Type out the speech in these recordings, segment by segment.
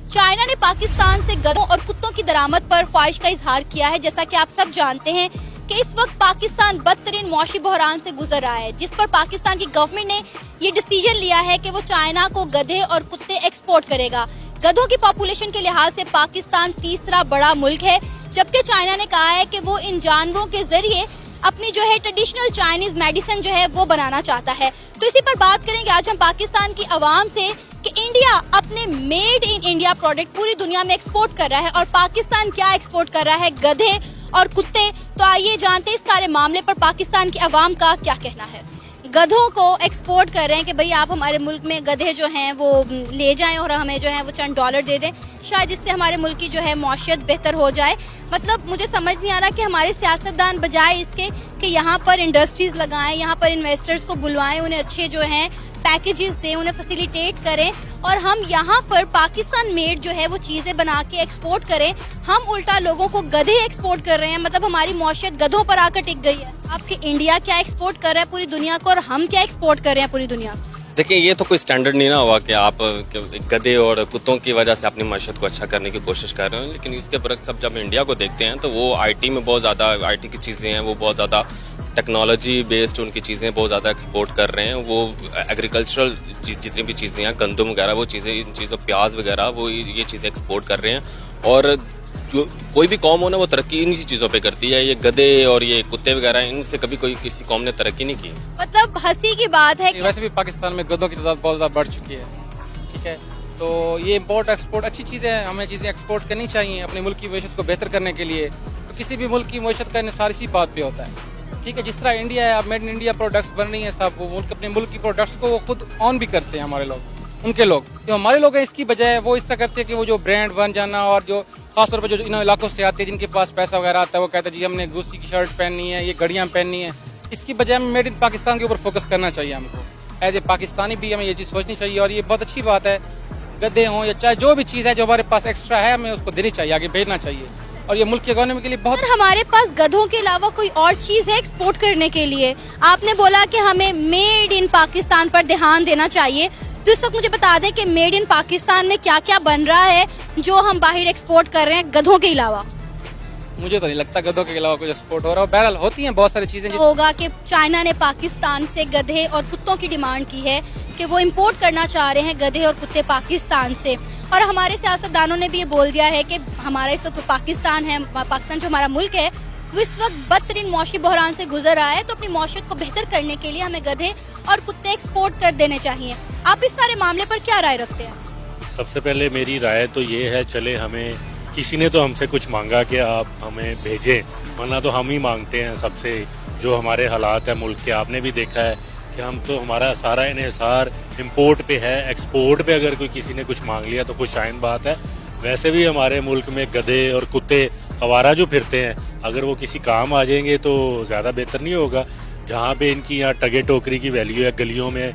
China ने पाकिस्तान से गधों और कुत्तों की दरामद पर ख्वाहिश का इजहार किया है। जैसा कि आप सब जानते हैं कि इस वक्त पाकिस्तान बदतरीन मौशी बहरान से गुजर रहा है, जिस पर पाकिस्तान की गवर्नमेंट ने ये डिसीजन लिया है कि वो चाइना को गधे और कुत्ते एक्सपोर्ट करेगा। गधों की पॉपुलेशन के लिहाज से पाकिस्तान तीसरा बड़ा मुल्क है, जबकि चाइना ने कहा है कि वो इन जानवरों के जरिए अपनी जो है ट्रेडिशनल चाइनीज मेडिसिन जो है वो बनाना चाहता है। तो इसी पर बात करेंगे आज हम पाकिस्तान की आवाम से कि इंडिया अपने मेड इन इंडिया प्रोडक्ट पूरी दुनिया में एक्सपोर्ट कर रहा है और पाकिस्तान क्या एक्सपोर्ट कर रहा है, गधे और कुत्ते। तो आइए जानते हैं इस सारे मामले पर पाकिस्तान की आवाम का क्या कहना है। गधों को एक्सपोर्ट कर रहे हैं कि भाई आप हमारे मुल्क में गधे जो हैं वो ले जाएं और हमें जो है वो चंद डॉलर दे दें, शायद इससे हमारे मुल्क की जो है मौशियत बेहतर हो जाए। मतलब मुझे समझ नहीं आ रहा कि हमारे सियासतदान बजाय इसके कि यहाँ पर इंडस्ट्रीज लगाएं, यहाँ पर इन्वेस्टर्स को बुलवाएं, उन्हें अच्छे जो हैं पैकेजेस दें, उन्हें फैसिलिटेट करें और हम यहाँ पर पाकिस्तान मेड जो है वो चीज़ें बना के एक्सपोर्ट करें। हम उल्टा लोगों को गधे एक्सपोर्ट कर रहे हैं, मतलब हमारी मौशियत गधों पर आकर टिक गई है। आपके इंडिया क्या एक्सपोर्ट कर रहा है पूरी दुनिया को और हम क्या एक्सपोर्ट कर रहे हैं पूरी दुनिया को? देखिए, ये तो कोई स्टैंडर्ड नहीं ना हुआ कि आप गधे और कुत्तों की वजह से अपनी माशत को अच्छा करने की कोशिश कर रहे हो। लेकिन इसके बरक्स अब जब इंडिया को देखते हैं तो वो आईटी में बहुत ज़्यादा आईटी की चीज़ें हैं, वो बहुत ज़्यादा टेक्नोलॉजी बेस्ड उनकी चीज़ें बहुत ज़्यादा एक्सपोर्ट कर रहे हैं। वो एग्रीकल्चरल जितनी भी चीज़ें हैं, गंदम वगैरह, वो चीज़ें, इन चीज़ों प्याज वगैरह, वो ये चीज़ें एक्सपोर्ट कर रहे हैं। और जो कोई भी कौम हो ना, वो तरक्की इन्हीं चीज़ों पे करती है। ये गधे और ये कुत्ते वगैरह, इनसे कभी कोई किसी कौम ने तरक्की नहीं की। मतलब हंसी की बात है कि वैसे भी पाकिस्तान में गधों की तादाद बहुत ज़्यादा बढ़ चुकी है, ठीक है। तो ये इम्पोर्ट एक्सपोर्ट अच्छी चीज़ है, हमें चीज़ें एक्सपोर्ट करनी चाहिए अपने मुल्क की मईशत को बेहतर करने के लिए। तो किसी भी मुल्क की मईशत का इन्हिसार इसी बात पे होता है, ठीक है। जिस तरह इंडिया है, अब मेड इन इंडिया प्रोडक्ट्स बन रही हैं, सब वो मुल्क अपने मुल्क की प्रोडक्ट्स को वो खुद ऑन भी करते हैं। हमारे लोग, उनके लोग, जो हमारे लोग हैं, इसकी बजाय वो इस तरह करते हैं कि वो जो ब्रांड बन जाना, और जो खासतौर पर जो इन इलाकों से आते हैं जिनके पास पैसा वगैरह आता है, वो कहते हैं जी हमने गुस्सी की शर्ट पहननी है, ये घड़ियाँ पहननी है। इसकी बजाय हमें मेड इन पाकिस्तान के ऊपर फोकस करना चाहिए। हमको एज ए पाकिस्तानी भी हमें ये चीज़ सोचनी चाहिए और ये बहुत अच्छी बात है। गद्दे हों या चाहे जो भी चीज़ है जो हमारे पास एक्स्ट्रा है, हमें उसको देनी चाहिए, आगे भेजना चाहिए। और ये मुल्क के इकोनॉमी के लिए बहुत। हमारे पास गधों के अलावा कोई और चीज़ है एक्सपोर्ट करने के लिए? आपने बोला कि हमें मेड इन पाकिस्तान पर ध्यान देना चाहिए, तो इस वक्त मुझे बता दें कि मेड इन पाकिस्तान में क्या क्या बन रहा है जो हम बाहर एक्सपोर्ट कर रहे हैं गधों के अलावा? मुझे तो नहीं लगता गधों के अलावा कुछ एक्सपोर्ट हो रहा है। बहरहाल होती हैं बहुत सारी चीज़ें। होगा कि चाइना ने पाकिस्तान से गधे और कुत्तों की डिमांड की है कि वो इम्पोर्ट करना चाह रहे हैं गधे और कुत्ते पाकिस्तान से, और हमारे सियासतदानों ने भी ये बोल दिया है कि हमारा इस वक्त पाकिस्तान है, पाकिस्तान जो हमारा मुल्क है वो इस वक्त बदतरीन मौशी बहरान से गुजर रहा है, तो अपनी मौशियत को बेहतर करने के लिए हमें गधे और कुत्ते एक्सपोर्ट कर देने चाहिए। आप इस सारे मामले पर क्या राय रखते हैं? सबसे पहले मेरी राय तो ये है, चले हमें किसी ने तो हमसे कुछ मांगा कि आप हमें भेजें, वरना तो हम ही मांगते हैं सबसे। जो हमारे हालात है मुल्क के, आपने भी देखा है कि हम तो, हमारा सारा इन्हिसार इम्पोर्ट पे है। एक्सपोर्ट पे अगर कोई किसी ने कुछ मांग लिया तो खुशाइन बात है। वैसे भी हमारे मुल्क में गधे और कुत्ते आवारा जो फिरते हैं, अगर वो किसी काम आ जाएंगे तो ज़्यादा बेहतर नहीं होगा। जहाँ पे इनकी यहाँ टगे टोकरी की वैल्यू है, गलियों में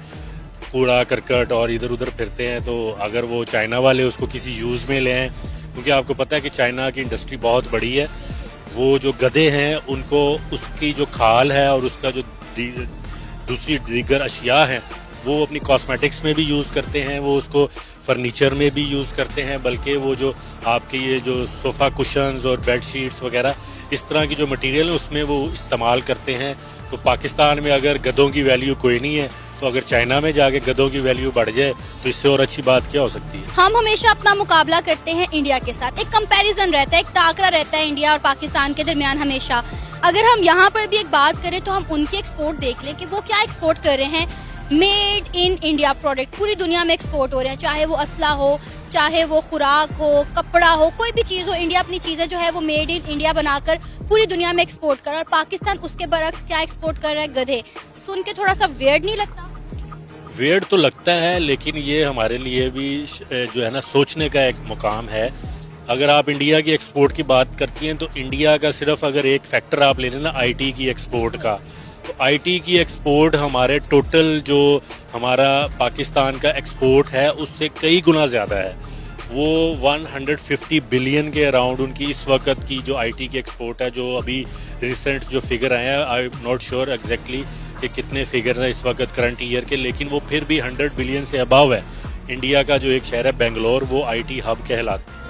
कूड़ा करकट और इधर उधर फिरते हैं, तो अगर वो चाइना वाले उसको किसी यूज़ में लें, क्योंकि आपको पता है कि चाइना की इंडस्ट्री बहुत बड़ी है। वो जो गधे हैं उनको उसकी जो खाल है और उसका जो दूसरी दीगर अशिया हैं वो अपनी कॉस्मेटिक्स में भी यूज़ करते हैं, वो उसको फर्नीचर में भी यूज़ करते हैं। बल्कि वो जो आपके ये जो सोफ़ा कुशन्स और बेड शीट्स वगैरह इस तरह की जो मटेरियल है उसमें वो इस्तेमाल करते हैं। तो पाकिस्तान में अगर गधों की वैल्यू कोई नहीं है, तो अगर चाइना में जाके गधों की वैल्यू बढ़ जाए तो इससे और अच्छी बात क्या हो सकती है? हम हमेशा अपना मुकाबला करते हैं इंडिया के साथ, एक कंपैरिजन रहता है, एक टाकरा रहता है इंडिया और पाकिस्तान के दरमियान हमेशा। अगर हम यहाँ पर भी एक बात करें तो हम उनके एक्सपोर्ट देख लें कि वो क्या एक्सपोर्ट कर रहे हैं। मेड इन इंडिया प्रोडक्ट पूरी दुनिया में एक्सपोर्ट हो रहे हैं, चाहे वो असला हो, चाहे वो खुराक हो, कपड़ा हो, कोई भी चीज़ हो। इंडिया अपनी चीज़ें जो है वो मेड इन इंडिया बनाकर पूरी दुनिया में एक्सपोर्ट कर रहा है, और पाकिस्तान उसके बरक्स क्या एक्सपोर्ट कर रहा है? गधे। सुन के थोड़ा सा वियर्ड नहीं लगता? वियर्ड तो लगता है, लेकिन ये हमारे लिए भी जो है ना सोचने का एक मुकाम है। अगर आप इंडिया की एक्सपोर्ट की बात करती हैं तो इंडिया का सिर्फ अगर एक फैक्टर आप ले लें ना आईटी की एक्सपोर्ट का, तो आईटी की एक्सपोर्ट हमारे टोटल जो हमारा पाकिस्तान का एक्सपोर्ट है उससे कई गुना ज़्यादा है। वो 150 बिलियन के अराउंड उनकी इस वक्त की जो आईटी की एक्सपोर्ट है। जो अभी रिसेंट जो फिगर आए हैं, I am not sure exactly कि कितने फिगर हैं इस वक्त करंट ईयर के, लेकिन वो फिर भी 100 बिलियन से अबव है। इंडिया का जो एक शहर है बेंगलोर, वो आईटी हब कहलाता है।